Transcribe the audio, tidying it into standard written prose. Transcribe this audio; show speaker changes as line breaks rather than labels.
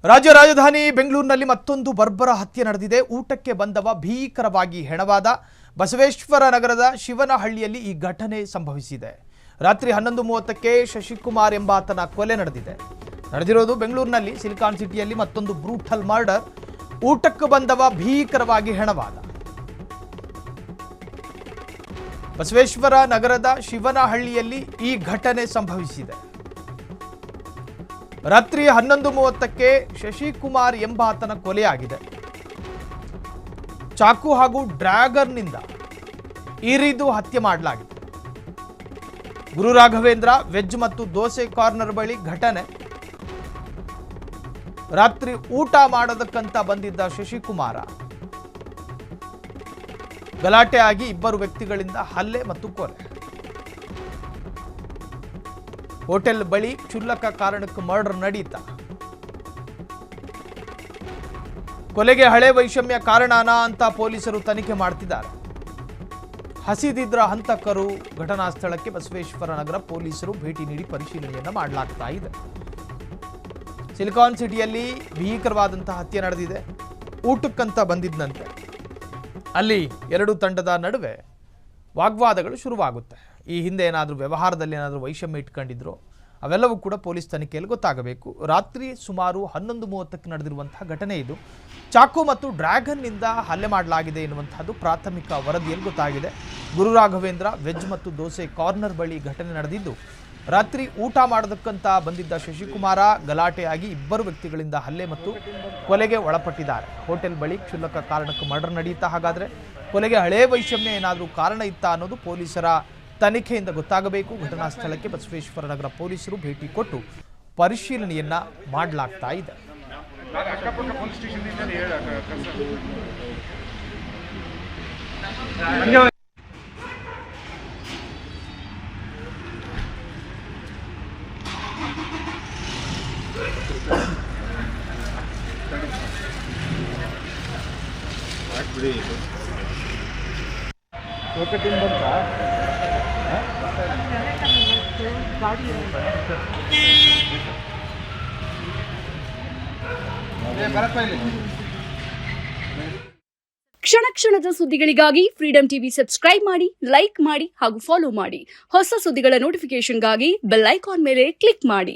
ರಾಜ್ಯ ರಾಜಧಾನಿ ಬೆಂಗಳೂರಿನಲ್ಲಿ ಮತ್ತೊಂದು ಬರ್ಬರ ಹತ್ಯೆ ನಡೆದಿದೆ. ಊಟಕ್ಕೆ ಬಂದವ ಭೀಕರವಾಗಿ ಹೆಣವಾದ. ಬಸವೇಶ್ವರ ನಗರದ ಶಿವನಹಳ್ಳಿಯಲ್ಲಿ ಈ ಘಟನೆ ಸಂಭವಿಸಿದೆ. ರಾತ್ರಿ 11:30ಕ್ಕೆ ಶಶಿಕುಮಾರ್ ಎಂಬಾತನ ಕೊಲೆ ನಡೆದಿರೋದು ಬೆಂಗಳೂರಿನಲ್ಲಿ ಸಿಲಿಕಾನ್ ಸಿಟಿಯಲ್ಲಿ ಮತ್ತೊಂದು ಬ್ರೂಟಲ್ ಮರ್ಡರ್. ಊಟಕ್ಕೆ ಬಂದವ ಭೀಕರವಾಗಿ ಹೆಣವಾದ. ಬಸವೇಶ್ವರ ನಗರದ ಶಿವನಹಳ್ಳಿಯಲ್ಲಿ ಈ ಘಟನೆ ಸಂಭವಿಸಿದೆ. ರಾತ್ರಿ 11:30ಕ್ಕೆ ಶಶಿಕುಮಾರ್ ಎಂಬಾತನ ಕೊಲೆಯಾಗಿದೆ. ಚಾಕು ಹಾಗೂ ಡ್ರ್ಯಾಗರ್ನಿಂದ ಇರಿದು ಹತ್ಯೆ ಮಾಡಲಾಗಿದೆ. ಗುರು ರಾಘವೇಂದ್ರ ವೆಜ್ ಮತ್ತು ದೋಸೆ ಕಾರ್ನರ್ ಬಳಿ ಘಟನೆ. ರಾತ್ರಿ ಊಟ ಮಾಡೋದಕ್ಕಂತ ಬಂದಿದ್ದ ಶಶಿಕುಮಾರ ಗಲಾಟೆ ಆಗಿ ಇಬ್ಬರು ವ್ಯಕ್ತಿಗಳಿಂದ ಹಲ್ಲೆ ಮತ್ತು ಕೊಲೆ. ಹೋಟೆಲ್ ಬಳಿ ಕ್ಷುಲ್ಲಕ ಕಾರಣಕ್ಕೆ ಮರ್ಡರ್ ನಡೆಯಿತ. ಕೊಲೆಗೆ ಹಳೆ ವೈಷಮ್ಯ ಕಾರಣನಾ ಅಂತ ಪೊಲೀಸರು ತನಿಖೆ ಮಾಡ್ತಿದ್ದಾರೆ. ಹಸಿದಿದ್ರ ಹಂತಕರು ಘಟನಾ ಸ್ಥಳಕ್ಕೆ ಬಸವೇಶ್ವರ ನಗರ ಪೊಲೀಸರು ಭೇಟಿ ನೀಡಿ ಪರಿಶೀಲನೆಯನ್ನ ಮಾಡಲಾಗ್ತಾ ಇದೆ. ಸಿಲಿಕಾನ್ ಸಿಟಿಯಲ್ಲಿ ಭೀಕರವಾದಂತಹ ಹತ್ಯೆ ನಡೆದಿದೆ. ಊಟಕ್ಕಂತ ಬಂದಿದ್ದಂತೆ ಅಲ್ಲಿ ಎರಡು ತಂಡದ ನಡುವೆ ವಾಗ್ವಾದಗಳು ಶುರುವಾಗುತ್ತೆ. ಈ ಹಿಂದೆ ಏನಾದರೂ ವ್ಯವಹಾರದಲ್ಲಿ ಏನಾದರೂ ವೈಷಮ್ಯ ಇಟ್ಕೊಂಡಿದ್ರು ಅವೆಲ್ಲವೂ ಕೂಡ ಪೊಲೀಸ್ ತನಿಖೆಯಲ್ಲಿ ಗೊತ್ತಾಗಬೇಕು. ರಾತ್ರಿ ಸುಮಾರು 11:30ಕ್ಕೆ ನಡೆದಿರುವಂತಹ ಘಟನೆ ಇದು. ಚಾಕು ಮತ್ತು ಡ್ರ್ಯಾಗನ್ನಿಂದ ಹಲ್ಲೆ ಮಾಡಲಾಗಿದೆ ಎನ್ನುವಂಥದ್ದು ಪ್ರಾಥಮಿಕ ವರದಿಯಲ್ಲಿ ಗೊತ್ತಾಗಿದೆ. ಗುರು ರಾಘವೇಂದ್ರ ವೆಜ್ ಮತ್ತು ದೋಸೆ ಕಾರ್ನರ್ ಬಳಿ ಘಟನೆ ನಡೆದಿದ್ದು, ರಾತ್ರಿ ಊಟ ಮಾಡೋದಕ್ಕಂತ ಬಂದಿದ್ದ ಶಶಿಕುಮಾರ ಗಲಾಟೆಯಾಗಿ ಇಬ್ಬರು ವ್ಯಕ್ತಿಗಳಿಂದ ಹಲ್ಲೆ ಮತ್ತು ಕೊಲೆಗೆ ಒಳಪಟ್ಟಿದ್ದಾರೆ. ಹೋಟೆಲ್ ಬಳಿ ಕ್ಷುಲ್ಲಕ ಕಾರಣಕ್ಕೆ ಮರ್ಡರ್ ನಡೆಯುತ್ತಾ. ಹಾಗಾದರೆ ಕೊಲೆಗೆ ಹಳೇ ವೈಷಮ್ಯ ಏನಾದರೂ ಕಾರಣ ಇತ್ತಾ ಅನ್ನೋದು ಪೊಲೀಸರ ತನಿಖೆಯಿಂದ ಗೊತ್ತಾಗಬೇಕು. ಘಟನಾ ಸ್ಥಳಕ್ಕೆ ಬಸವೇಶ್ವರ ನಗರ ಪೊಲೀಸರು ಭೇಟಿ ಕೊಟ್ಟು ಪರಿಶೀಲನೆಯನ್ನ ಮಾಡಲಾಗ್ತಾ ಇದೆ.
ಕ್ಷಣ ಕ್ಷಣದ ಸುದ್ದಿಗಳಿಗಾಗಿ ಫ್ರೀಡಂ ಟಿವಿ ಸಬ್ಸ್ಕ್ರೈಬ್ ಮಾಡಿ, ಲೈಕ್ ಮಾಡಿ ಹಾಗೂ ಫಾಲೋ ಮಾಡಿ. ಹೊಸ ಸುದ್ದಿಗಳ ನೋಟಿಫಿಕೇಶನ್ಗಾಗಿ ಬೆಲ್ ಐಕಾನ್ ಮೇಲೆ ಕ್ಲಿಕ್ ಮಾಡಿ.